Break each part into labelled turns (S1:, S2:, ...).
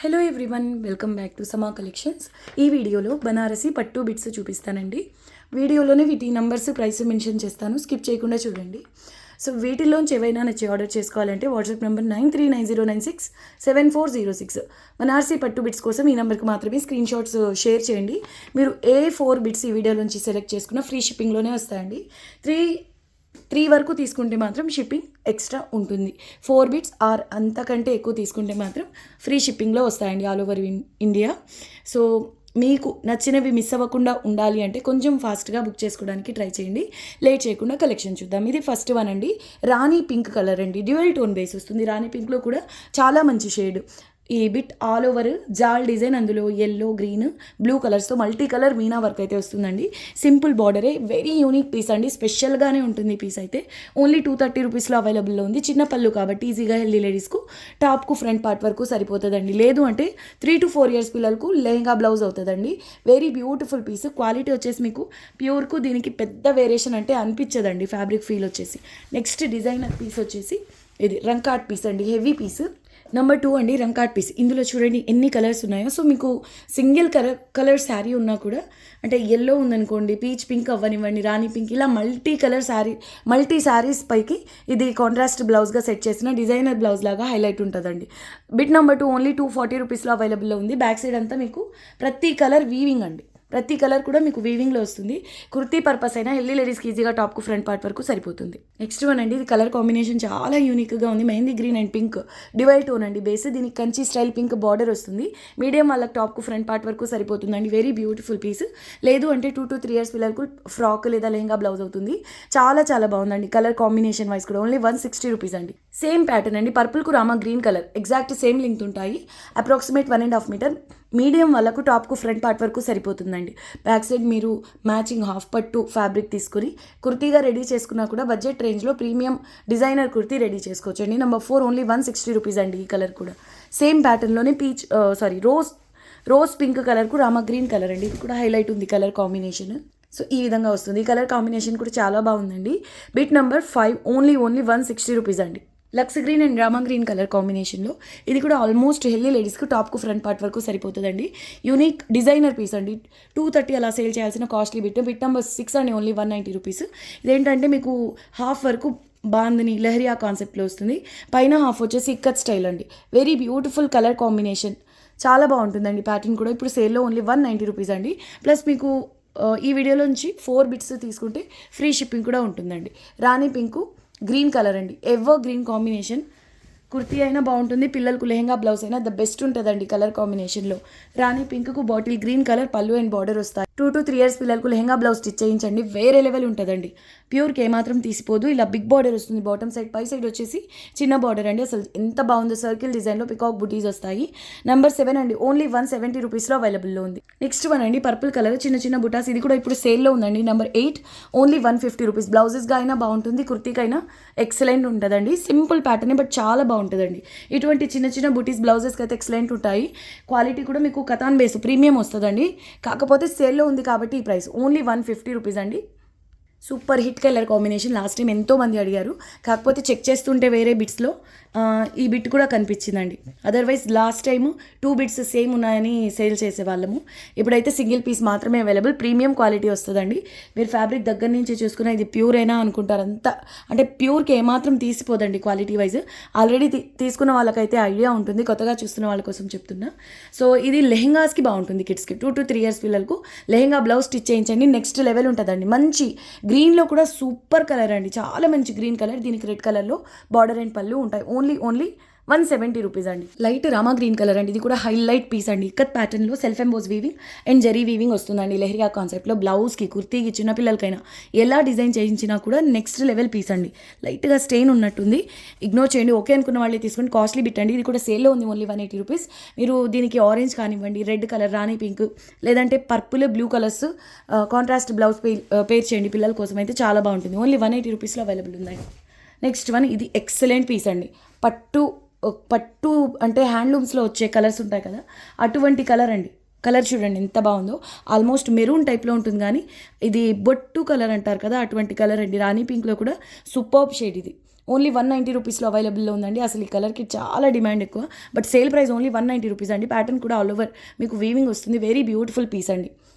S1: Hello everyone, welcome back to సమా collections. ఈ వీడియోలో బనారసి పట్టు బిట్స్ చూపిస్తానండి. వీడియోలోనే వీటి నంబర్స్, ప్రైస్ మెన్షన్ చేస్తాను, స్కిప్ చేయకుండా చూడండి. సో వీటిలోంచి ఏవైనా నచ్చి ఆర్డర్ చేసుకోవాలంటే వాట్సాప్ నెంబర్ 9390967406. బనారసి పట్టు బిట్స్ కోసం ఈ నెంబర్కి మాత్రమే స్క్రీన్ షాట్స్ షేర్ చేయండి. మీరు ఏ 4 బిట్స్ ఈ వీడియోలోంచి సెలెక్ట్ చేసుకున్న ఫ్రీ షిప్పింగ్లోనే వస్తాయండి. త్రీ వరకు తీసుకుంటే మాత్రం షిప్పింగ్ ఎక్స్ట్రా ఉంటుంది. 4 బిట్స్ ఆర్ అంతకంటే ఎక్కువ తీసుకుంటే మాత్రం ఫ్రీ షిప్పింగ్లో వస్తాయండి ఆల్ ఓవర్ ఇండియా. సో మీకు నచ్చినవి మిస్ అవ్వకుండా ఉండాలి అంటే కొంచెం ఫాస్ట్గా బుక్ చేసుకోవడానికి ట్రై చేయండి. లేట్ చేయకుండా కలెక్షన్ చూద్దాం. ఇది ఫస్ట్ వన్ అండి, రాణి పింక్ కలర్ అండి. డ్యూయల్ టోన్ బేస్ వస్తుంది. రాణి పింక్లో కూడా చాలా మంచి షేడ్. ఈ బిట్ ఆల్ ఓవర్ జాల్ డిజైన్, అందులో ఎల్లో, గ్రీన్, బ్లూ కలర్స్తో మల్టీ కలర్ మీనా వర్క్ అయితే వస్తుందండి. సింపుల్ బార్డరే, వెరీ యూనిక్ పీస్ అండి. స్పెషల్గానే ఉంటుంది ఈ పీస్ అయితే. ఓన్లీ 230 రూపీస్లో అవైలబుల్లో ఉంది. చిన్న పళ్ళు కాబట్టి ఈజీగా హెల్దీ లేడీస్కు టాప్కు ఫ్రంట్ పార్ట్ వరకు సరిపోతుందండి. లేదు అంటే 3 to 4 years పిల్లలకు లెహంగా బ్లౌజ్ అవుతుందండి. Very beautiful piece. క్వాలిటీ వచ్చేసి మీకు ప్యూర్కు దీనికి పెద్ద వేరియేషన్ అంటే అనిపించదండి. ఫ్యాబ్రిక్ ఫీల్ వచ్చేసి. నెక్స్ట్ డిజైనర్ పీస్ వచ్చేసి ఇది రంకాట్ పీస్ అండి, హెవీ పీస్. నెంబర్ 2 అండి, రంకాట్ పీస్. ఇందులో చూడండి ఎన్ని కలర్స్ ఉన్నాయో. సో మీకు సింగిల్ కలర్ శారీ ఉన్నా కూడా, అంటే ఎల్లో ఉందనుకోండి, పీచ్ పింక్ అవ్వనివ్వండి, రాణి పింక్, ఇలా మల్టీ శారీస్ పైకి ఇది కాంట్రాస్ట్ బ్లౌజ్గా సెట్ చేసిన డిజైనర్ బ్లౌజ్ లాగా హైలైట్ ఉంటుందండి. బిట్ నెంబర్ 2 ఓన్లీ 240 రూపీస్లో అవైలబుల్లో ఉంది. బ్యాక్ సైడ్ అంతా మీకు ప్రతి కలర్ వీవింగ్ అండి. ప్రతి కలర్ కూడా మీకు వీవింగ్లో వస్తుంది. కుర్తీ పర్పస్ అయినా హెల్దీ లేడీస్కి ఈజీగా టాప్కు ఫ్రంట్ పార్ట్ వరకు సరిపోతుంది. నెక్స్ట్ వన్ అండి, ఇది కలర్ కాంబినేషన్ చాలా యూనిక్గా ఉంది. Mehndi green and pink dual tone అండి బేస్. దీనికి కంచి స్టైల్ పింక్ బార్డర్ వస్తుంది. మీడియం వాళ్ళకి టాప్కు ఫ్రంట్ పార్ట్ వరకు సరిపోతుందండి. Very beautiful piece. లేదు అంటే 2 to 3 years పిల్లలకు ఫ్రాక్ లేదా లెహంగా బ్లౌజ్ అవుతుంది. చాలా చాలా బాగుందండి. కలర్ కాంబినేషన్ వైస్ కూడా ఓన్లీ 160 రూపీస్ అండి. సేమ్ ప్యాటర్న్ అండి, పర్పుల్కు Rama green colour, exact same length ఉంటాయి. Approximate 1.5 metre. మీడియం వాళ్ళకు టాప్కు ఫ్రంట్ పార్ట్ వరకు సరిపోతుందండి. బ్యాక్ సైడ్ మీరు మ్యాచింగ్ హాఫ్ పట్టు ఫ్యాబ్రిక్ తీసుకుని కుర్తీగా రెడీ చేసుకున్నా కూడా బడ్జెట్ రేంజ్లో ప్రీమియం డిజైనర్ కుర్తీ రెడీ చేసుకోవచ్చు అండి. నెంబర్ 4 ఓన్లీ 160 రూపీస్ అండి. ఈ కలర్ కూడా సేమ్ ప్యాటర్న్లోనే రోజ్ పింక్ కలర్కు రామా గ్రీన్ కలర్ అండి. ఇది కూడా హైలైట్ ఉంది కలర్ కాంబినేషన్. సో ఈ విధంగా వస్తుంది. ఈ కలర్ కాంబినేషన్ కూడా చాలా బాగుందండి. బిట్ నెంబర్ 5 ఓన్లీ 160 రూపీస్ అండి. లక్స్ green and Rama green colour కాంబినేషన్లో ఇది కూడా ఆల్మోస్ట్ హెల్దీ లేడీస్కి టాప్కు ఫ్రంట్ పార్ట్ వరకు సరిపోతుందండి. యూనిక్ డిజైనర్ పీస్ అండి. 230 అలా సేల్ చేయాల్సిన కాస్ట్లీ బిట్. బిట్ నెంబర్ 6 అండి, ఓన్లీ 190 రూపీస్. ఇదేంటంటే మీకు హాఫ్ వరకు బాందని లెహరియా కాన్సెప్ట్లో వస్తుంది. పైన హాఫ్ వచ్చేసి ఇక్కత్ స్టైల్ అండి. వెరీ బ్యూటిఫుల్ కలర్ కాంబినేషన్, చాలా బాగుంటుందండి. ప్యాటర్న్ కూడా ఇప్పుడు సేల్లో ఓన్లీ 190 రూపీస్ అండి. ప్లస్ మీకు ఈ వీడియోలోంచి 4 బిట్స్ తీసుకుంటే ఫ్రీ షిప్పింగ్ కూడా ఉంటుందండి. రాణి పింకు గ్రీన్ కలర్ అండి, ఎవర్ గ్రీన్ కాంబినేషన్. కుర్తీ అయినా బాగుంటుంది, పిల్లలకు లెహంగా బ్లౌజ్ అయినా ద బెస్ట్ ఉంటుందండి కలర్ కాంబినేషన్లో. రాణి పింక్కు బాటిల్ గ్రీన్ కలర్ పళ్ళు అండ్ బార్డర్ వస్తాయి. 2 to 3 years పిల్లలకు లెహంగా బ్లౌజ్ స్టిచ్ చేయించండి, వేరే లెవెల్ ఉంటుందండి. ప్యూర్కి ఏమాత్రం తీసిపోదు. ఇలా బిగ్ బార్డర్ వస్తుంది బాటమ్ సైడ్, పై సైడ్ వచ్చేసి చిన్న బార్డర్ అండి. అసలు ఎంత బాగుందో, సర్కిల్ డిజైన్లో పికాక్ బుటీస్ వస్తాయి. నెంబర్ 7 అండి, ఓన్లీ 170 రూపీస్లో అవైలబుల్లో ఉంది. నెక్స్ట్ వన్ అండి, పర్పుల్ కలర్ చిన్న చిన్న బుటాస్. ఇది కూడా ఇప్పుడు సేల్లో ఉందండి. Number 8 only 150 rupees. బ్లౌజెస్గా అయినా బాగుంటుంది, కుర్తీకైనా ఎక్సలెంట్ ఉంటుందండి. సింపుల్ ప్యాటర్న్ బట్ చాలా బాగుంటుందండి. ఇటువంటి చిన్న చిన్న బుటీస్ బ్లౌజెస్కి అయితే ఎక్సలెంట్ ఉంటాయి. క్వాలిటీ కూడా మీకు కథాన్ బేస్ ప్రీమియం వస్తుందండి. కాకపోతే సేల్లో ఉంది కాబట్టి ఈ ప్రైస్ ఓన్లీ 150 రూపీస్ అండి. Super hit colour combination. Last time ఎంతోమంది అడిగారు, కాకపోతే చెక్ చేస్తుంటే వేరే బిట్స్లో ఈ బిట్ కూడా కనిపించిందండి. Otherwise last time 2 bits same ఉన్నాయని సేల్ చేసేవాళ్ళము. ఇప్పుడైతే సింగిల్ పీస్ మాత్రమే అవైలబుల్. ప్రీమియం క్వాలిటీ వస్తుందండి. మీరు ఫ్యాబ్రిక్ దగ్గర నుంచి చూసుకున్న ఇది ప్యూర్ అయినా అనుకుంటారు. అంతా అంటే ప్యూర్కి ఏమాత్రం తీసిపోదండి క్వాలిటీ వైజ్. ఆల్రెడీ తీసుకున్న వాళ్ళకైతే ఐడియా ఉంటుంది, కొత్తగా చూస్తున్న వాళ్ళ కోసం చెప్తున్నా. సో ఇది లెహంగాస్కి బాగుంటుంది. కిడ్స్కి 2 to 3 years పిల్లలకు లెహంగా బ్లౌజ్ స్టిచ్ చేయించండి, నెక్స్ట్ లెవెల్ ఉంటుందండి. మంచి గ్రీన్లో కూడా సూపర్ కలర్ అండి, చాలా మంచి గ్రీన్ కలర్. దీనికి రెడ్ కలర్లో బార్డర్ అండ్ పళ్ళు ఉంటాయి. ఓన్లీ 170 రూపీస్ అండి. లైట్ రామా గ్రీన్ కలర్ అండి. ఇది కూడా హైలైట్ పీస్ అండి. ఇక్కత్ ప్యాటర్న్లో self emboss weaving and zari weaving వస్తుందండి. లెహరియా కాన్సెప్ట్లో బ్లౌజ్కి, కుర్తీకి, చిన్నపిల్లలకైనా ఎలా డిజైన్ చేయించినా కూడా నెక్స్ట్ లెవెల్ పీస్ అండి. లైట్గా స్టెయిన్ ఉన్నట్టుంది, ఇగ్నోర్ చేయండి. ఓకే అనుకున్న వాళ్ళే తీసుకుని కాస్ట్లీ బిట్ అండి. ఇది కూడా సేల్లో ఉంది, ఓన్లీ 180 రూపీస్. మీరు దీనికి ఆరెంజ్ కానివ్వండి, రెడ్ కలర్, రాణి పింక్, లేదంటే purple, blue colours contrast blouse పేర్ చేయండి. పిల్లల కోసం అయితే చాలా బాగుంటుంది. ఓన్లీ 180 రూపీస్లో అవైలబుల్ ఉందండి. నెక్స్ట్ వన్, ఇది ఎక్సలెంట్ పీస్ అండి. పట్టు అంటే హ్యాండ్లూమ్స్లో వచ్చే కలర్స్ ఉంటాయి కదా, అటువంటి కలర్ అండి. కలర్ చూడండి ఎంత బాగుందో. ఆల్మోస్ట్ మెరూన్ టైప్లో ఉంటుంది, కానీ ఇది బొట్టు కలర్ అంటారు కదా, అటువంటి కలర్ అండి. రాణి పింక్లో కూడా సూపర్బ్ షేడ్. ఇది ఓన్లీ 190 రూపీస్లో అవైలబుల్లో ఉందండి. అసలు ఈ కలర్కి చాలా డిమాండ్ ఎక్కువ, but sale price only 190 rupees అండి. ప్యాటర్న్ కూడా ఆల్ ఓవర్ మీకు వీవింగ్ వస్తుంది. వెరీ బ్యూటిఫుల్ పీస్ అండి,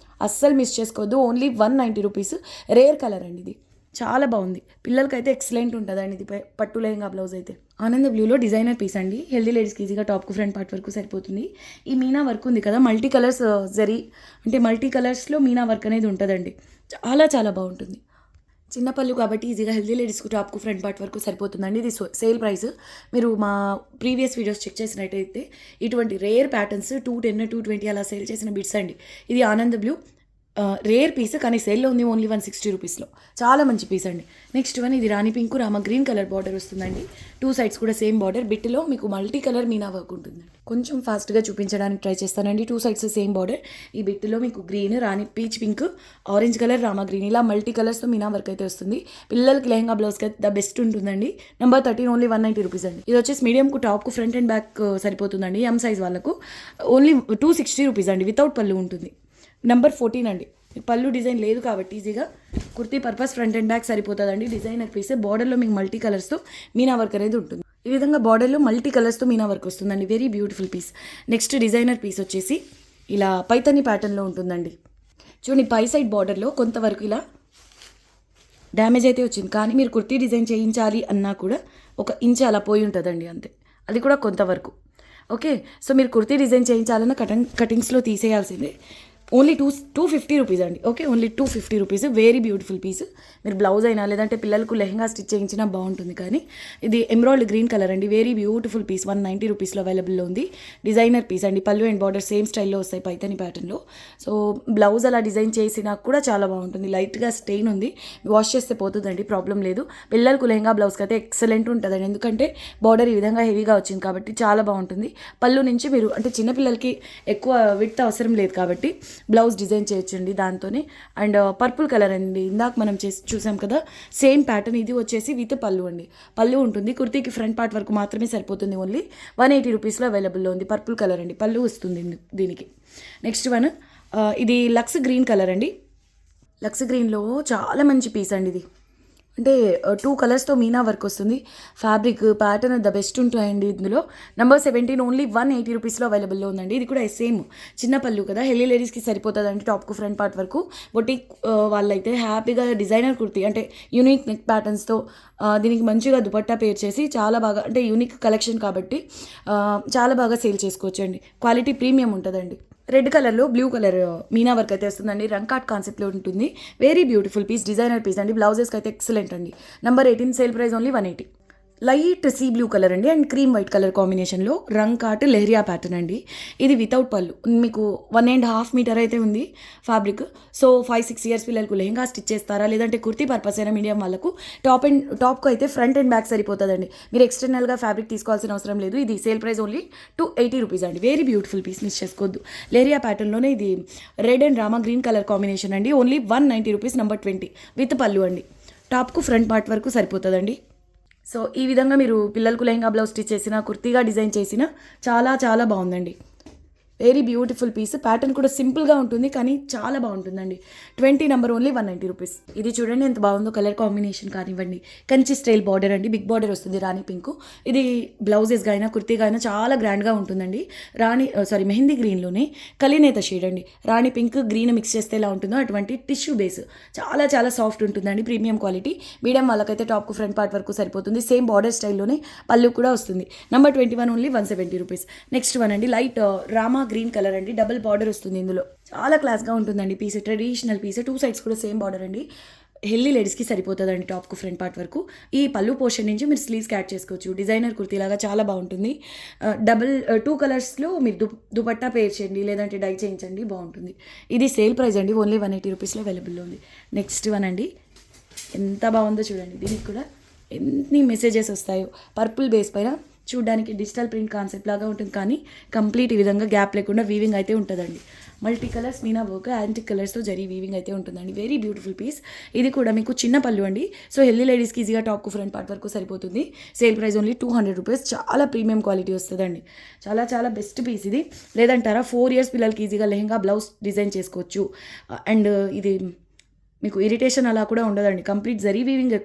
S1: అస్సలు మిస్ చేసుకోవద్దు. Only 190 rupees. రేర్ కలర్ అండి ఇది, చాలా బాగుంది. పిల్లలకైతే ఎక్సలెంట్ ఉంటుందండి ఇది. పట్టు లెహంగా బ్లౌజ్ అయితే ఆనంద బ్లూలో డిజైనర్ పీస్ అండి. హెల్దీ లేడీస్కి ఈజీగా టాప్కు ఫ్రంట్ పార్ట్ వరకు సరిపోతుంది. ఈ మీనా వర్క్ ఉంది కదా, మల్టీ కలర్స్ జరీ అంటే మల్టీ కలర్స్లో మీనా వర్క్ అనేది ఉంటుందండి. చాలా చాలా బాగుంటుంది. చిన్న పళ్ళు కాబట్టి ఈజీగా హెల్దీ లేడీస్కు టాప్కు ఫ్రంట్ పార్ట్ వరకు సరిపోతుందండి. ఇది సేల్ ప్రైస్. మీరు మా ప్రీవియస్ వీడియోస్ చెక్ చేసినట్టయితే ఇటువంటి రేర్ ప్యాటర్న్స్ 210 220 అలా సేల్ చేసిన బిట్స్ అండి. ఇది ఆనంద్ బ్లూ రేర్ పీస్, కానీ సేల్లో ఉంది ఓన్లీ 160 రూపీస్లో. చాలా మంచి పీస్ అండి. నెక్స్ట్ వన్ ఇది Rani pink Rama green colour border వస్తుందండి. 2 సైడ్స్ కూడా సేమ్ బార్డర్. బిట్లో మీకు మల్టీ కలర్ మీనా వర్క్ ఉంటుందండి. కొంచెం ఫాస్ట్గా చూపించడానికి ట్రై చేస్తానండి. 2 సైడ్స్ సేమ్ బార్డర్. ఈ బిట్లో మీకు green, Rani peach pink, orange colour, Rama green ఇలా మల్టీ కలర్స్తో మీనా వర్క్ అయితే వస్తుంది. పిల్లలకి లెహంగా బ్లౌజ్కి అయితే ద బెస్ట్ ఉంటుందండి. నెంబర్ 13 ఓన్లీ 190 రూపీస్ అండి. ఇది వచ్చేసి మీడియంకు టాప్కు ఫ్రంట్ అండ్ బ్యాక్ సరిపోతుందండి. ఎం సైజ్ వాళ్ళకు ఓన్లీ 260 రూపీస్ అండి. వితౌట్ పళ్ళు ఉంటుంది. నెంబర్ 14 అండి. పళ్ళు డిజైన్ లేదు కాబట్టి ఈజీగా kurti purpose front and back సరిపోతుందండి. Designer piece. బార్డర్లో మీకు మల్టీ కలర్స్తో మీనా వర్క్ అనేది ఉంటుంది. ఈ విధంగా బార్డర్లో మల్టీ కలర్స్తో మీనా వర్క్ వస్తుందండి. Very beautiful piece. Next designer piece వచ్చేసి ఇలా పైతని ప్యాటర్న్లో ఉంటుందండి. చూడండి, పై సైడ్ బార్డర్లో కొంతవరకు ఇలా డ్యామేజ్ అయితే వచ్చింది, కానీ మీరు కుర్తీ డిజైన్ చేయించాలి అన్నా కూడా 1 ఇంచ్ అలా పోయి ఉంటుందండి అంతే. అది కూడా కొంతవరకు. ఓకే, సో మీరు కుర్తీ డిజైన్ చేయించాలన్నా కటింగ్స్లో తీసేయాల్సిందే. ఓన్లీ 250 రూపీస్ అండి. Okay, only 250 rupees. Very beautiful piece. మీరు బ్లౌజ్ అయినా లేదంటే పిల్లలకు లెహంగా స్టిచ్ చేయించినా బాగుంటుంది. కానీ ఇది ఎమరాల్డ్ గ్రీన్ కలర్ అండి. Very beautiful piece. 190 రూపీస్లో అవైలబుల్లో ఉంది. డిజైనర్ పీస్ అండి. పళ్ళు అండ్ బార్డర్ సేమ్ స్టైల్లో వస్తాయి పైతని ప్యాటర్న్లో. సో బ్లౌజ్ అలా డిజైన్ చేసినా కూడా చాలా బాగుంటుంది. లైట్గా స్టెయిన్ ఉంది, వాష్ చేస్తే పోతుందండి, ప్రాబ్లం లేదు. పిల్లలకు లెహంగా బ్లౌజ్కి అయితే ఎక్సలెంట్ ఉంటుందండి. ఎందుకంటే బార్డర్ ఈ విధంగా హెవీగా వచ్చింది కాబట్టి చాలా బాగుంటుంది. పళ్ళు నుంచి మీరు అంటే చిన్నపిల్లలకి ఎక్కువ విడ్త్ అవసరం లేదు కాబట్టి బ్లౌజ్ డిజైన్ చేయొచ్చండి దాంతోనే. అండ్ పర్పుల్ కలర్ అండి, ఇందాక మనం చూసాం కదా సేమ్ ప్యాటర్న్. ఇది వచ్చేసి విత్ పళ్ళు అండి. పళ్ళు ఉంటుంది. కుర్తీకి ఫ్రంట్ పార్ట్ వరకు మాత్రమే సరిపోతుంది. ఓన్లీ 180 రూపీస్లో అవైలబుల్లో ఉంది. పర్పుల్ కలర్ అండి. పళ్ళు వస్తుంది దీనికి. నెక్స్ట్ వన్ ఇది లక్స్ గ్రీన్ కలర్ అండి. లక్స్ గ్రీన్లో చాలా మంచి పీస్ అండి ఇది. అంటే 2 కలర్స్తో మీనా వర్క్ వస్తుంది. ఫ్యాబ్రిక్ ప్యాటర్న్ ద బెస్ట్ ఉంటాయండి ఇందులో. నెంబర్ 17 ఓన్లీ 180 రూపీస్లో అవైలబుల్లో ఉందండి. ఇది కూడా సేమ్ చిన్న పళ్ళు కదా, హెల్లీ లేడీస్కి సరిపోతుందండి టాప్కు ఫ్రంట్ పార్ట్ వరకు. బొటిక్ వాళ్ళైతే హ్యాపీగా డిజైనర్ కుర్తీ అంటే యూనిక్ నెక్ ప్యాటర్న్స్తో దీనికి మంచిగా దుపట్టా పేర్ చేసి చాలా బాగా అంటే యూనిక్ కలెక్షన్ కాబట్టి చాలా బాగా సేల్ చేసుకోవచ్చు అండి. క్వాలిటీ ప్రీమియం ఉంటుందండి. రెడ్ కలర్లో బ్లూ కలర్ మీనా వర్క్ అయితే వస్తుందండి. రంకాట్ కాన్సెప్ట్లో ఉంటుంది. Very beautiful piece. Designer piece అండి. బ్లౌజెస్కి అయితే ఎక్సలెంట్ అండి. Number 18 sale price only 180. Light sea blue colour అండి అండ్ క్రీమ్ వైట్ కలర్ కాంబినేషన్లో రంకాట్ లెహరియా ప్యాటర్న్ అండి. ఇది వితౌట్ పళ్ళు. మీకు 1.5 మీటర్ అయితే ఉంది ఫ్యాబ్రిక్. సో 5-6 ఇయర్స్ పిల్లలకు లెహంగా స్టిచ్ చేస్తారా లేదంటే కుర్తీ పర్పస్ అయినా మీడియం వాళ్ళకు టాప్కు అయితే ఫ్రంట్ అండ్ బ్యాక్ సరిపోతుందండి. మీరు ఎక్స్టర్నల్గా ఫ్యాబ్రిక్ తీసుకోవాల్సిన అవసరం లేదు. ఇది సేల్ ప్రైస్ ఓన్లీ 280 రూపీస్ అండి. వెరీ బ్యూటిఫుల్ పీస్, మిస్ చేసుకోవద్దు. లెహరియా ప్యాటర్న్లోనే ఇది red and Rama green colour combination అండి. Only 190 rupees. నెంబర్ 20 విత్ పళ్ళు అండి. టాప్కు ఫ్రంట్ పార్ట్ వరకు సరిపోతుందండి. సో ఈ విధంగా మీరు పిల్లలకు లెహంగా బ్లౌజ్ స్టిచ్ చేసిన కుర్తీగా డిజైన్ చేసిన చాలా చాలా బాగుందండి. Very beautiful piece. ప్యాటర్న్ కూడా సింపుల్గా ఉంటుంది కానీ చాలా బాగుంటుందండి. 20 నెంబర్ ఓన్లీ 190 రూపీస్. ఇది చూడండి ఎంత బాగుందో. కలర్ కాంబినేషన్ కానివ్వండి. కంచి స్టైల్ బార్డర్ అండి. బిగ్ బార్డర్ వస్తుంది రాణి పింక్. ఇది బ్లౌజెస్గా అయినా కుర్తీగా అయినా చాలా గ్రాండ్గా ఉంటుందండి. మెహందీ గ్రీన్లోనే కలినేత షేడ్ అండి. రాణి పింక్ గ్రీన్ మిక్స్ చేస్తే ఎలా ఉంటుందో అటువంటి టిష్యూ బేస్ చాలా చాలా సాఫ్ట్ ఉంటుందండి. Premium quality. మీడియం వాళ్ళకైతే టాప్కు ఫ్రంట్ పార్ట్ వరకు సరిపోతుంది. సేమ్ బార్డర్ స్టైల్లోనే పళ్ళు కూడా వస్తుంది. Number 21 only 170 rupees. Next one అండి లైట్ రామా గ్రీన్ కలర్ అండి. డబుల్ బార్డర్ వస్తుంది ఇందులో. చాలా క్లాస్గా ఉంటుందండి పీస్. Traditional piece. 2 సైడ్స్ కూడా సేమ్ బార్డర్ అండి. హెల్లీ లేడీస్కి సరిపోతుందండి టాప్కు ఫ్రంట్ పార్ట్ వరకు. ఈ పళ్ళు పోర్షన్ నుంచి మీరు స్లీవ్స్కి యాడ్ చేసుకోవచ్చు. డిజైనర్ కుర్తీలాగా చాలా బాగుంటుంది. 2 కలర్స్లో మీరు దుపట్టా పేర్ చేయండి లేదంటే డై చేయించండి, బాగుంటుంది. ఇది సేల్ ప్రైస్ అండి. ఓన్లీ 180 రూపీస్లో అవైలబుల్లో ఉంది. నెక్స్ట్ వన్ అండి, ఎంత బాగుందో చూడండి. దీనికి కూడా ఎన్ని మెసేజెస్ వస్తాయో. పర్పుల్ బేస్ పైన చూడడానికి డిజిటల్ ప్రింట్ కాన్సెప్ట్ లాగా ఉంటుంది కానీ కంప్లీట్ ఈ విధంగా గ్యాప్ లేకుండా వీవింగ్ అయితే ఉంటుందండి. Multi colours meena work antique కలర్స్తో జరీ వీవింగ్ అయితే ఉంటుందండి. Very beautiful piece. ఇది కూడా మీకు చిన్న పళ్ళు అండి. సో హెల్దీ లేడీస్కి ఈజీగా టాప్కు ఫ్రంట్ పార్ట్ వరకు సరిపోతుంది. Sale price only 200 rupees. చాలా ప్రీమియం క్వాలిటీ వస్తుందండి. చాలా చాలా బెస్ట్ పీస్ ఇది. లేదంటారా 4 ఇయర్స్ పిల్లలకి ఈజీగా లెహంగా బ్లౌజ్ డిజైన్ చేసుకోవచ్చు. అండ్ ఇది మీకు ఇరిటేషన్ అలా కూడా ఉండదండి. కంప్లీట్ జరీ వీవింగ్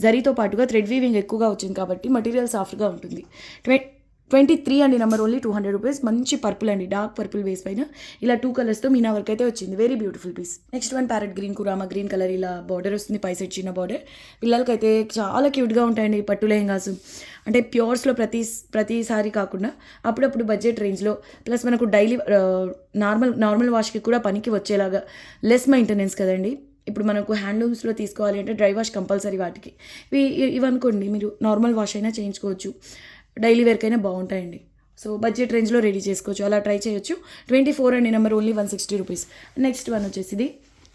S1: జరీతో పాటుగా థ్రెడ్ వీవింగ్ ఎక్కువగా వచ్చింది కాబట్టి మెటీరియల్ సాఫ్ట్గా ఉంటుంది. 23 అండి నెంబర్, ఓన్లీ 200 రూపీస్. మంచి పర్పుల్ అండి, డార్క్ పర్పుల్ బేస్ పైన ఇలా 2 కలర్స్తో మీనా వర్క్ అయితే వచ్చింది. Very beautiful piece. Next one parrot green కురామా గ్రీన్ కలర్ ఇలా బార్డర్ వస్తుంది, పై సైడ్ చిన్న బార్డర్. పిల్లలకైతే చాలా క్యూట్గా ఉంటాయండి పట్టు లెహంగాస్. అంటే ప్యూర్స్లో ప్రతిసారి కాకుండా అప్పుడప్పుడు బడ్జెట్ రేంజ్లో, ప్లస్ మనకు డైలీ నార్మల్ వాష్కి కూడా పనికి వచ్చేలాగా, లెస్ మెయింటెనెన్స్ కదండి. ఇప్పుడు మనకు హ్యాండ్లూమ్స్లో తీసుకోవాలి అంటే డ్రై వాష్ కంపల్సరీ వాటికి. ఇవనుకోండి మీరు నార్మల్ వాష్ అయినా చేయించుకోవచ్చు, డైలీ వేర్కైనా బాగుంటాయండి. సో బడ్జెట్ రేంజ్లో రెడీ చేసుకోవచ్చు, అలా ట్రై చేయొచ్చు. 24 అండి number, only 160 rupees. Next one వచ్చేసి ఇది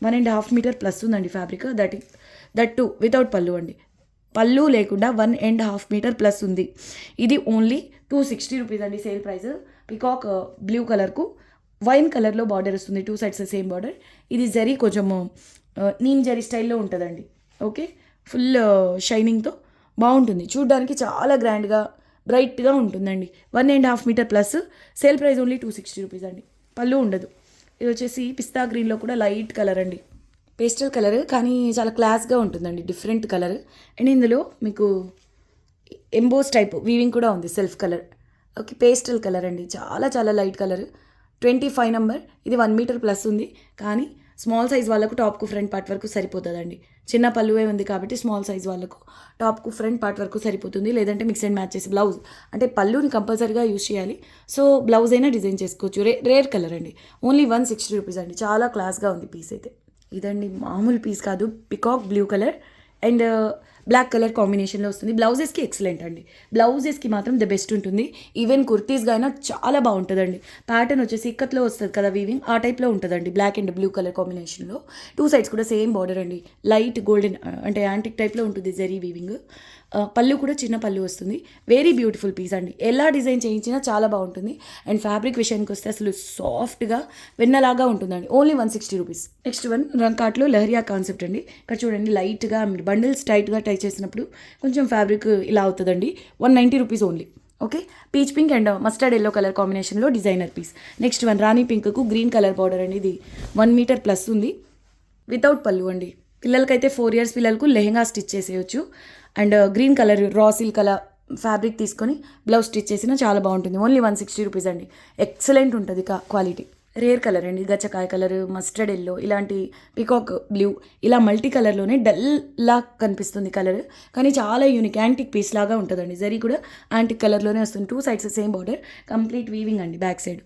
S1: 1.5 మీటర్ ప్లస్ ఉందండి ఫ్యాబ్రిక్, దట్ టు వితౌట్ పళ్ళు అండి. పళ్ళు లేకుండా 1.5 మీటర్ ప్లస్ ఉంది. ఇది ఓన్లీ 260 రూపీస్ అండి సేల్ ప్రైస్. పికాక్ బ్లూ కలర్కు వైన్ కలర్లో బార్డర్ వస్తుంది, 2 సైడ్స్ సేమ్ బార్డర్. ఇది జరీ కొంచెము నీమ్ జరీ స్టైల్లో ఉంటుందండి. ఓకే, ఫుల్ షైనింగ్తో బాగుంటుంది, చూడడానికి చాలా గ్రాండ్గా బ్రైట్గా ఉంటుందండి. 1.5 metre plus, sale price only 260 rupees అండి. పళ్ళు ఉండదు. ఇది వచ్చేసి పిస్తా గ్రీన్లో కూడా లైట్ కలర్ అండి, పేస్టల్ కలర్ కానీ చాలా క్లాస్గా ఉంటుందండి, డిఫరెంట్ కలర్. అండ్ ఇందులో మీకు ఎంబోస్ టైప్ వీవింగ్ కూడా ఉంది, self colour. Okay, pastel colour అండి, చాలా చాలా లైట్ కలర్. 25 నెంబర్, ఇది 1 మీటర్ ప్లస్ ఉంది కానీ స్మాల్ సైజ్ వాళ్ళకు టాప్కు ఫ్రంట్ పార్ట్ వరకు సరిపోతుందండి. చిన్న పళ్ళువే ఉంది కాబట్టి స్మాల్ సైజ్ వాళ్ళకు టాప్కు ఫ్రంట్ పార్ట్ వరకు సరిపోతుంది. లేదంటే మిక్స్ అండ్ మ్యాచ్ చేసి బ్లౌజ్, అంటే పళ్ళుని కంపల్సరీగా యూజ్ చేయాలి. సో బ్లౌజ్ అయినా డిజైన్ చేసుకోవచ్చు. రేర్ కలర్ అండి, ఓన్లీ 160 రూపీస్ అండి. చాలా క్లాస్గా ఉంది పీస్ అయితే. ఇదండి మామూలు పీస్ కాదు, peacock blue colour and black colour కాంబినేషన్లో వస్తుంది. బ్లౌజెస్కి ఎక్సలెంట్ అండి, బ్లౌజెస్కి మాత్రం ద బెస్ట్ ఉంటుంది. ఈవెన్ కుర్తీస్గా అయినా చాలా బాగుంటుందండి. ప్యాటర్న్ వచ్చేసి ఇక్కత్లో వస్తుంది కదా వీవింగ్, ఆ టైప్లో ఉంటుందండి. బ్లాక్ అండ్ బ్లూ కలర్ కాంబినేషన్లో 2 సైడ్స్ కూడా సేమ్ బార్డర్ అండి, లైట్ గోల్డెన్ అంటే యాంటిక్ టైప్లో ఉంటుంది జరీ వీవింగ్. పళ్ళు కూడా చిన్న పళ్ళు వస్తుంది. వెరీ బ్యూటిఫుల్ పీస్ అండి, ఎలా డిజైన్ చేయించినా చాలా బాగుంటుంది. అండ్ ఫ్యాబ్రిక్ విషయానికి వస్తే అసలు సాఫ్ట్గా వెన్నలాగా ఉంటుందండి. Only 160 rupees. నెక్స్ట్ వన్ రంకాట్లో లహరియా కాన్సెప్ట్ అండి. ఇక్కడ చూడండి, లైట్గా మీరు బండిల్స్ టైట్గా టై చేసినప్పుడు కొంచెం ఫ్యాబ్రిక్ ఇలా అవుతుందండి. 190 rupees only. Okay, peach pink and mustard yellow colour కాంబినేషన్లో డిజైనర్ పీస్. నెక్స్ట్ వన్ రాణి పింక్కు గ్రీన్ కలర్ బార్డర్ అండి. ఇది 1 మీటర్ ప్లస్ ఉంది, వితౌట్ పళ్ళు అండి. పిల్లలకైతే 4 ఇయర్స్ పిల్లలకు లెహెంగా స్టిచ్ చేసేయచ్చు. And green colour raw silk colour fabric తీసుకొని బ్లౌజ్ స్టిచ్ చేసినా చాలా బాగుంటుంది. ఓన్లీ 160 రూపీస్ అండి. ఎక్సలెంట్ ఉంటుంది క్వాలిటీ. రేర్ కలర్ అండి, గచ్చకాయ కలర్, మస్టర్డ్ ఎల్లో, ఇలాంటి పికాక్ బ్లూ, ఇలా మల్టీ కలర్లోనే డల్ లా కనిపిస్తుంది కలర్, కానీ చాలా యూనిక్ యాంటిక్ పీస్ లాగా ఉంటుందండి. జరీ కూడా యాంటిక్ కలర్లోనే వస్తుంది, 2 sides same border, complete weaving అండి back side.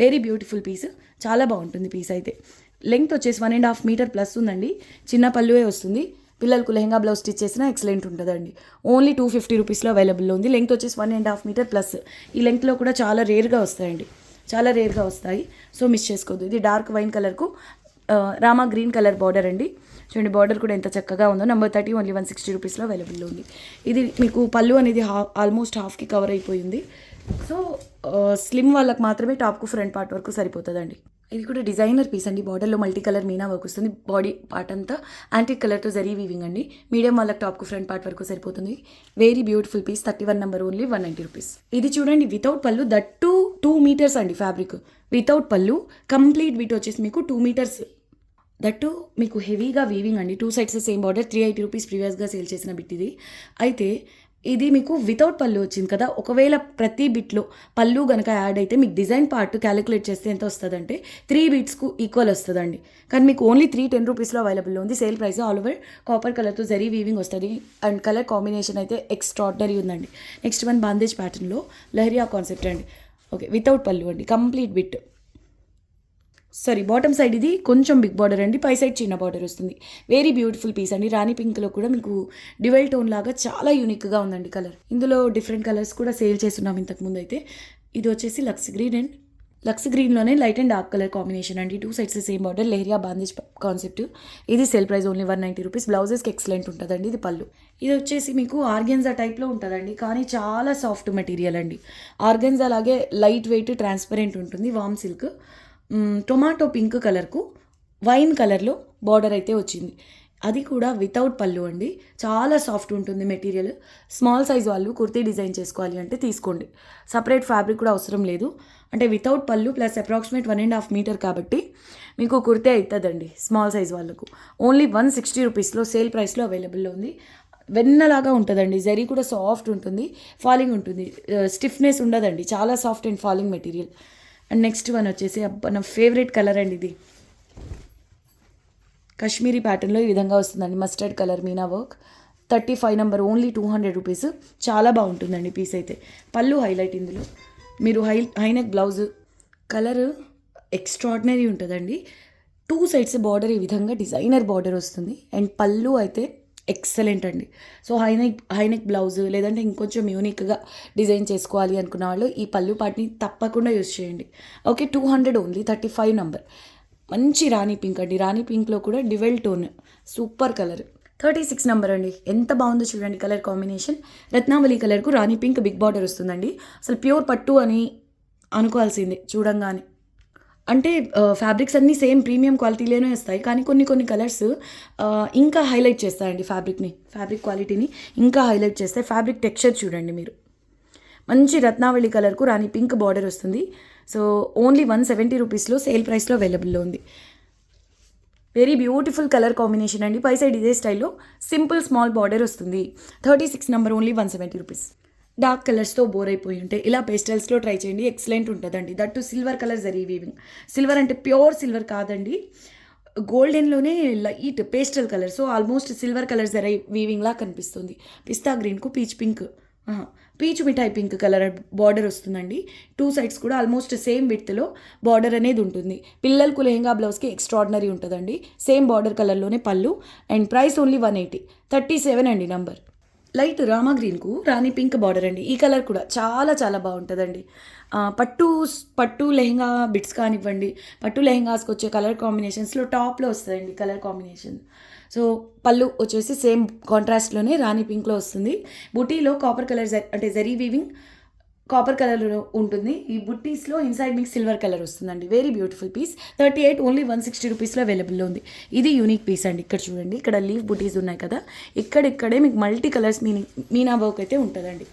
S1: Very beautiful piece, చాలా బాగుంటుంది పీస్ అయితే. లెంగ్త్ వచ్చేసి 1.5 మీటర్ ప్లస్ ఉందండి, చిన్న పళ్ళువే వస్తుంది. పిల్లలకు లెహంగా బ్లౌజ్ స్టిచ్ చేసినా ఎక్సలెంట్ ఉంటుందండి. ఓన్లీ 250 రూపీస్లో అవైలబుల్లో ఉంది. లెంగ్త్ వచ్చేసి 1.5 మీటర్ ప్లస్. ఈ లెంగ్త్లో కూడా చాలా రేర్గా వస్తాయండి, చాలా రేర్గా వస్తాయి, సో మిస్ చేసుకోవద్దు. ఇది డార్క్ వైన్ కలర్కు రామా గ్రీన్ కలర్ బార్డర్ అండి. చూడండి బార్డర్ కూడా ఎంత చక్కగా ఉందో. నెంబర్ 30 ఓన్లీ 160 రూపీస్లో అవైలబుల్లో ఉంది. ఇది మీకు పళ్ళు అనేది ఆల్మోస్ట్ హాఫ్కి కవర్ అయిపోయింది. సో స్లిమ్ వాళ్ళకి మాత్రమే టాప్కు ఫ్రంట్ పార్ట్ వరకు సరిపోతుందండి. ఇది కూడా డిజైనర్ పీస్ అండి, బార్డర్లో మల్టీ కలర్ మీనా వర్క్ వస్తుంది. బాడీ పార్ట్ అంతా యాంటిక్ కలర్తో జరీ వీవింగ్ అండి. మీడియం వాళ్ళకి టాప్కు ఫ్రంట్ పార్ట్ వరకు సరిపోతుంది. Very beautiful piece. 31 number, only 190 rupees. ఇది చూడండి వితౌట్ పళ్ళు, దట్ 2 మీటర్స్ అండి ఫ్యాబ్రిక్, వితౌట్ పళ్ళు. కంప్లీట్ బిట్ వచ్చేసి మీకు 2 మీటర్స్, దట్టు మీకు హెవీగా వీవింగ్ అండి. 2 సైడ్స్ సేమ్ బార్డర్. 380 రూపీస్ ప్రీవియస్గా సేల్ చేసిన బిట్ ఇది. అయితే ఇది మీకు వితౌట్ పళ్ళు వచ్చింది కదా, ఒకవేళ ప్రతి బిట్లో పళ్ళు కనుక యాడ్ అయితే మీకు డిజైన్ పార్ట్ క్యాలిక్యులేట్ చేస్తే ఎంత వస్తుందంటే 3 బీట్స్కు ఈక్వల్ వస్తుందండి. కానీ మీకు ఓన్లీ 310 రూపీస్లో అవైలబుల్లో ఉంది. Sale price all over copper కలర్తో జరీ వీవింగ్ వస్తుంది. అండ్ కలర్ కాంబినేషన్ అయితే ఎక్స్ట్రాడినరీ ఉందండి. నెక్స్ట్ వన్ బాందేజ్ ప్యాటర్న్లో లహరియా కాన్సెప్ట్ అండి. ఓకే, వితౌట్ పళ్ళు అండి, complete bit. Sorry, bottom side ఇది కొంచెం బిగ్ బార్డర్ అండి, పై సైడ్ చిన్న బార్డర్ వస్తుంది. వెరీ బ్యూటిఫుల్ పీస్ అండి. రాణి పింక్లో కూడా మీకు డివెల్ టోన్ లాగా చాలా యూనిక్గా ఉందండి కలర్. ఇందులో డిఫరెంట్ కలర్స్ కూడా సేల్ చేస్తున్నాం ఇంతకుముందు అయితే. ఇది వచ్చేసి లక్స్ గ్రీన్ అండ్ లక్స్ గ్రీన్లోనే light and dark colour combination అండి. 2 sides same border, leheriya bandhej concept. ఇది సేల్ ప్రైస్ ఓన్లీ 190 రూపీస్. బ్లౌజెస్కి ఎక్సలెంట్ ఉంటుందండి. ఇది పళ్ళు. ఇది వచ్చేసి మీకు ఆర్గెన్జా టైప్లో ఉంటుందండి, కానీ చాలా సాఫ్ట్ మెటీరియల్ అండి. ఆర్గెన్జా లాగే లైట్ వెయిట్, ట్రాన్స్పరెంట్ ఉంటుంది. వామ్ సిల్క్, టొమాటో పింక్ కలర్కు వైన్ కలర్లో బార్డర్ అయితే వచ్చింది. అది కూడా వితౌట్ పళ్ళు అండి. చాలా సాఫ్ట్ ఉంటుంది మెటీరియల్. స్మాల్ సైజ్ వాళ్ళు కుర్తీ డిజైన్ చేసుకోవాలి అంటే తీసుకోండి. సపరేట్ ఫ్యాబ్రిక్ కూడా అవసరం లేదు. అంటే వితౌట్ పళ్ళు ప్లస్ అప్రాక్సిమేట్ 1.5 మీటర్ కాబట్టి మీకు కుర్తే అవుతుందండి స్మాల్ సైజ్ వాళ్ళకు. ఓన్లీ 160 రూపీస్లో సేల్ ప్రైస్లో అవైలబుల్లో ఉంది. వెన్నలాగా ఉంటుందండి. జరీ కూడా సాఫ్ట్ ఉంటుంది, ఫాలింగ్ ఉంటుంది, స్టిఫ్నెస్ ఉండదండి. చాలా soft and falling material. And next one వచ్చేసి నా ఫేవరెట్ కలర్ అండి. ఇది కాశ్మీరీ ప్యాటర్న్లో ఈ విధంగా వస్తుందండి. Mustard colour Meena work. 35 number, only 200 rupees. చాలా బాగుంటుందండి పీస్ అయితే. పళ్ళు హైలైట్ ఇందులో. మీరు హైనెక్ బ్లౌజ్ కలర్ ఎక్స్ట్రాడినరీ ఉంటుందండి. 2 సైడ్స్ బార్డర్ ఈ విధంగా డిజైనర్ బార్డర్ వస్తుంది. అండ్ పళ్ళు అయితే ఎక్సలెంట్ అండి. సో హైనెక్ బ్లౌజ్ లేదంటే ఇంకొంచెం యూనిక్గా డిజైన్ చేసుకోవాలి అనుకున్న వాళ్ళు ఈ పళ్ళు పాటిని తప్పకుండా యూస్ చేయండి. Okay, 200 only. 35 నెంబర్. మంచి రాణి పింక్ అండి. రాణి పింక్లో కూడా డివెల్ టోన్, సూపర్ కలర్. 36 నెంబర్ అండి. ఎంత బాగుందో చూడండి కలర్ కాంబినేషన్. రత్నావళి కలర్కు రాణి పింక్ బిగ్ బార్డర్ వస్తుందండి. అసలు ప్యూర్ పట్టు అని అనుకోవాల్సిందే చూడంగానే. అంటే ఫ్యాబ్రిక్స్ అన్నీ సేమ్ ప్రీమియం క్వాలిటీలోనే వస్తాయి, కానీ కొన్ని కలర్స్ ఇంకా హైలైట్ చేస్తాయండి ఫ్యాబ్రిక్ క్వాలిటీని ఇంకా హైలైట్ చేస్తాయి. ఫ్యాబ్రిక్ టెక్స్చర్ చూడండి మీరు. మంచి రత్నావళి కలర్కు రాణి పింక్ బార్డర్ వస్తుంది. సో ఓన్లీ 170 రూపీస్లో సేల్ ప్రైస్లో అవైలబుల్లో ఉంది. వెరీ బ్యూటిఫుల్ కలర్ కాంబినేషన్ అండి. పై సైడ్ ఇదే స్టైల్లో సింపుల్ స్మాల్ బార్డర్ వస్తుంది. 36 నెంబర్, ఓన్లీ 170 రూపీస్. డార్క్ కలర్స్తో బోర్ అయిపోయి ఉంటే ఇలా పేస్టల్స్లో ట్రై చేయండి. ఎక్సలెంట్ ఉంటుందండి. That silver colour zari weaving. Silver అంటే ప్యూర్ సిల్వర్ కాదండి, గోల్డెన్లోనే light pastel colour. So almost silver colour zari వీవింగ్లా కనిపిస్తుంది. పిస్తా గ్రీన్కు పీచు మిఠాయి పింక్ కలర్ బార్డర్ వస్తుందండి. 2 సైడ్స్ కూడా ఆల్మోస్ట్ సేమ్ విడ్త్లో బార్డర్ అనేది ఉంటుంది. పిల్లలకు లెహంగా బ్లౌజ్కి ఎక్స్ట్రాడినరీ ఉంటుందండి. సేమ్ బార్డర్ కలర్లోనే పళ్ళు. And price only 180. 37 అండి నంబర్. లైట్ రామా గ్రీన్కు రాణి పింక్ బార్డర్ అండి. ఈ కలర్ కూడా చాలా బాగుంటుందండి. పట్టు లెహంగా బిట్స్ కానివ్వండి, పట్టు లెహంగాస్కి వచ్చే కలర్ కాంబినేషన్స్లో టాప్లో వస్తుందండి కలర్ కాంబినేషన్. సో పళ్ళు వచ్చేసి సేమ్ కాంట్రాస్ట్లోనే రాణి పింక్లో వస్తుంది. బుటీలో కాపర్ కలర్ అంటే జరీ వీవింగ్ కాపర్ కలర్లో ఉంటుంది. ఈ బుట్టీస్లో ఇన్సైడ్ మీకు సిల్వర్ కలర్ వస్తుందండి. Very beautiful piece. 38 ఓన్లీ 160 రూపీస్లో అవైలబుల్లో ఉంది. ఇది యూనిక్ పీస్ అండి. ఇక్కడ చూడండి, ఇక్కడ లీవ్ బుటీస్ ఉన్నాయి కదా, ఇక్కడే మీకు మల్టీ కలర్స్ మీనా వర్క్ అయితే ఉంటుందండి.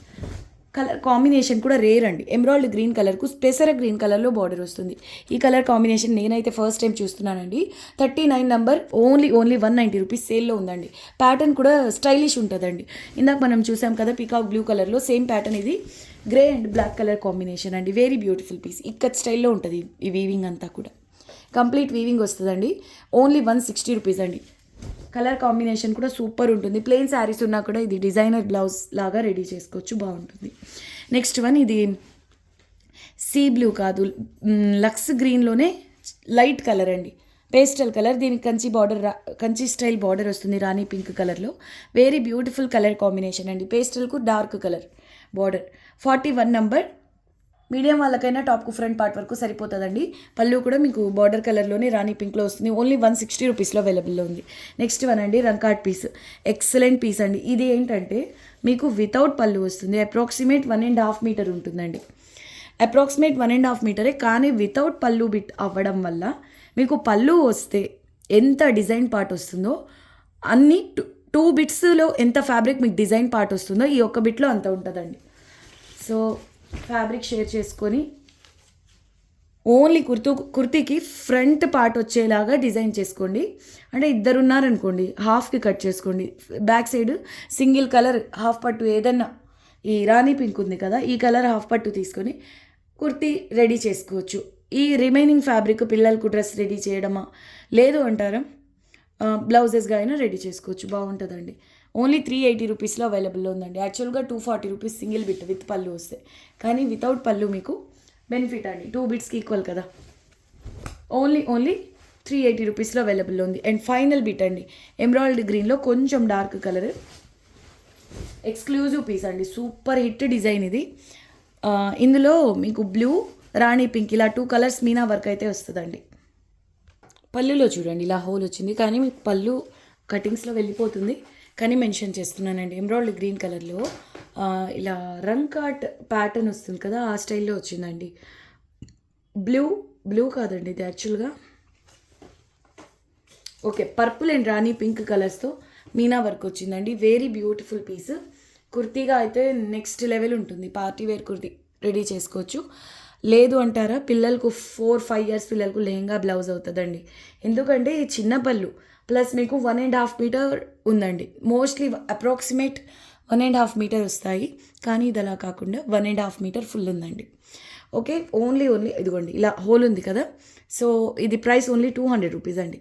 S1: కలర్ కాంబినేషన్ కూడా రేర్ అండి. ఎమరాల్డ్ గ్రీన్ కలర్కు స్పెసర గ్రీన్ కలర్లో బార్డర్ వస్తుంది. ఈ కలర్ కాంబినేషన్ నేనైతే ఫస్ట్ టైం చూస్తున్నానండి. 39 నెంబర్, ఓన్లీ 190 రూపీస్ సేల్లో ఉందండి. ప్యాటర్న్ కూడా స్టైలిష్ ఉంటుందండి. ఇందాక మనం చూసాం కదా పీకాక్ బ్లూ కలర్లో, సేమ్ ప్యాటర్న్ ఇది grey and black colour combination అండి. Very beautiful piece. ఇక్కత్ స్టైల్లో ఉంటుంది ఈ వీవింగ్ అంతా కూడా. కంప్లీట్ వీవింగ్ వస్తుందండి. ఓన్లీ 160 రూపీస్ అండి. కలర్ కాంబినేషన్ కూడా సూపర్ ఉంటుంది. ప్లెయిన్ శారీస్ ఉన్నా కూడా ఇది డిజైనర్ బ్లౌజ్ లాగా రెడీ చేసుకోవచ్చు, బాగుంటుంది. నెక్స్ట్ వన్, ఇది సీ బ్లూ కాదు, లక్స్ గ్రీన్లోనే లైట్ కలర్ అండి, పేస్టల్ కలర్. దీనికి కంచి స్టైల్ బార్డర్ వస్తుంది రాణి పింక్ కలర్లో. వెరీ బ్యూటిఫుల్ కలర్ కాంబినేషన్ అండి. పేస్టల్కు dark colour border. 41 number. Medium వాళ్ళకైనా టాప్కు ఫ్రంట్ పార్ట్ వరకు సరిపోతుందండి. పళ్ళు కూడా మీకు బార్డర్ కలర్లోనే రాణి పింక్లో వస్తుంది. ఓన్లీ 160 రూపీస్లో అవైలబుల్లో ఉంది. నెక్స్ట్ వన్ అండి, రంకాట్ పీస్. ఎక్సలెంట్ పీస్ అండి. ఇది ఏంటంటే మీకు వితౌట్ పళ్ళు వస్తుంది. అప్రాక్సిమేట్ 1.5 మీటర్ ఉంటుందండి. అప్రాక్సిమేట్ 1.5 మీటరే, కానీ వితౌట్ పళ్ళు బిట్ అవ్వడం వల్ల మీకు పళ్ళు వస్తే ఎంత డిజైన్ పార్ట్ వస్తుందో అన్ని 2 బిట్స్లో ఎంత ఫ్యాబ్రిక్ మీకు డిజైన్ పార్ట్ వస్తుందో ఈ ఒక్క బిట్లో అంత ఉంటుందండి. సో ఫ్యాబ్రిక్ షేర్ చేసుకొని ఓన్లీ కుర్తీకి ఫ్రంట్ పార్ట్ వచ్చేలాగా డిజైన్ చేసుకోండి. అంటే ఇద్దరు ఉన్నారనుకోండి, హాఫ్కి కట్ చేసుకోండి. Back side single colour half పట్టు ఏదన్నా, ఈ రాణి పింక్ ఉంది కదా, ఈ కలర్ హాఫ్ పట్టు తీసుకొని కుర్తీ రెడీ చేసుకోవచ్చు. ఈ రిమైనింగ్ ఫ్యాబ్రిక్ పిల్లలకు డ్రెస్ రెడీ చేయడమా లేదు అంటారా, బ్లౌజెస్గా అయినా రెడీ చేసుకోవచ్చు, బాగుంటుందండి. ఓన్లీ 380 రూపీస్లో అవైలబుల్లో ఉందండి. యాక్చువల్గా 240 రూపీస్ సింగిల్ బిట్ విత్ పళ్ళు వస్తే, కానీ వితౌట్ పళ్ళు మీకు బెనిఫిట్ అండి. 2 బిట్స్కి ఈక్వల్ కదా. ఓన్లీ 380 రూపీస్లో అవైలబుల్లో ఉంది. అండ్ ఫైనల్ బిట్ అండి, ఎమరాల్డ్ గ్రీన్లో కొంచెం డార్క్ కలర్, ఎక్స్క్లూజివ్ పీస్ అండి. సూపర్ హిట్ డిజైన్ ఇది. ఇందులో మీకు బ్లూ, రాణి పింక్ ఇలా 2 కలర్స్ మీనా వర్క్ అయితే వస్తుందండి. పళ్ళులో చూడండి ఇలా హోల్ వచ్చింది, కానీ మీకు పళ్ళు కటింగ్స్లో వెళ్ళిపోతుంది, కానీ మెన్షన్ చేస్తున్నానండి. ఎమరాల్డ్ గ్రీన్ కలర్లో ఇలా రంకాట్ ప్యాటర్న్ వస్తుంది కదా, ఆ స్టైల్లో వచ్చిందండి. బ్లూ కాదండి ఇది, యాక్చువల్గా okay, purple and rani pink కలర్స్తో మీనా వర్క్ వచ్చిందండి. Very beautiful piece. కుర్తీగా అయితే నెక్స్ట్ లెవెల్ ఉంటుంది. పార్టీ వేర్ కుర్తీ రెడీ చేసుకోవచ్చు. లేదు అంటారా, పిల్లలకు 4-5 ఇయర్స్ పిల్లలకు లెహంగా బ్లౌజ్ అవుతుందండి. ఎందుకంటే ఈ చిన్న పళ్ళు ప్లస్ మీకు 1.5 మీటర్ ఉందండి. మోస్ట్లీ అప్రాక్సిమేట్ 1.5 మీటర్ వస్తాయి, కానీ ఇది అలా కాకుండా 1.5 మీటర్ ఫుల్ ఉందండి. ఓకే, ఓన్లీ ఇదిగోండి ఇలా హోల్ ఉంది కదా. సో ఇది ప్రైస్ ఓన్లీ 200 రూపీస్ అండి.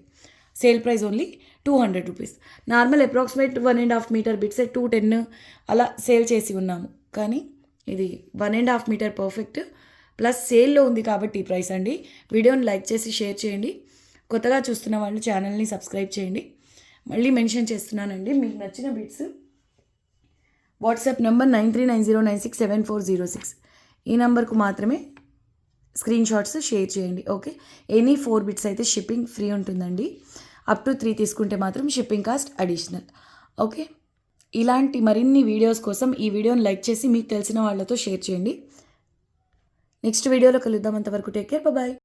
S1: Sale price only 200 rupees. Normal approximate 1.5 metre bits 210 అలా సేల్ చేసి ఉన్నాము, కానీ ఇది 1.5 మీటర్ పర్ఫెక్ట్ ప్లస్ సేల్లో ఉంది కాబట్టి ఈ ప్రైస్ అండి. వీడియోని లైక్ చేసి షేర్ చేయండి. కొత్తగా చూస్తున్న వాళ్ళు ఛానల్ని సబ్స్క్రైబ్ చేయండి. మళ్ళీ మెన్షన్ చేస్తున్నానండి, మీకు నచ్చిన బిట్స్ వాట్సాప్ నెంబర్ 9390967406 ఈ నెంబర్కు మాత్రమే స్క్రీన్ షాట్స్ షేర్ చేయండి. ఓకే, ఎనీ 4 బిట్స్ అయితే షిప్పింగ్ ఫ్రీ ఉంటుందండి. అప్ టు 3 తీసుకుంటే మాత్రం షిప్పింగ్ కాస్ట్ అడిషనల్. ఓకే, ఇలాంటి మరిన్ని వీడియోస్ కోసం ఈ వీడియోని లైక్ చేసి మీకు తెలిసిన వాళ్ళతో షేర్ చేయండి. నెక్స్ట్ వీడియోలో కలుద్దాం. అంతవరకు టేక్ కేర్, బాయ్.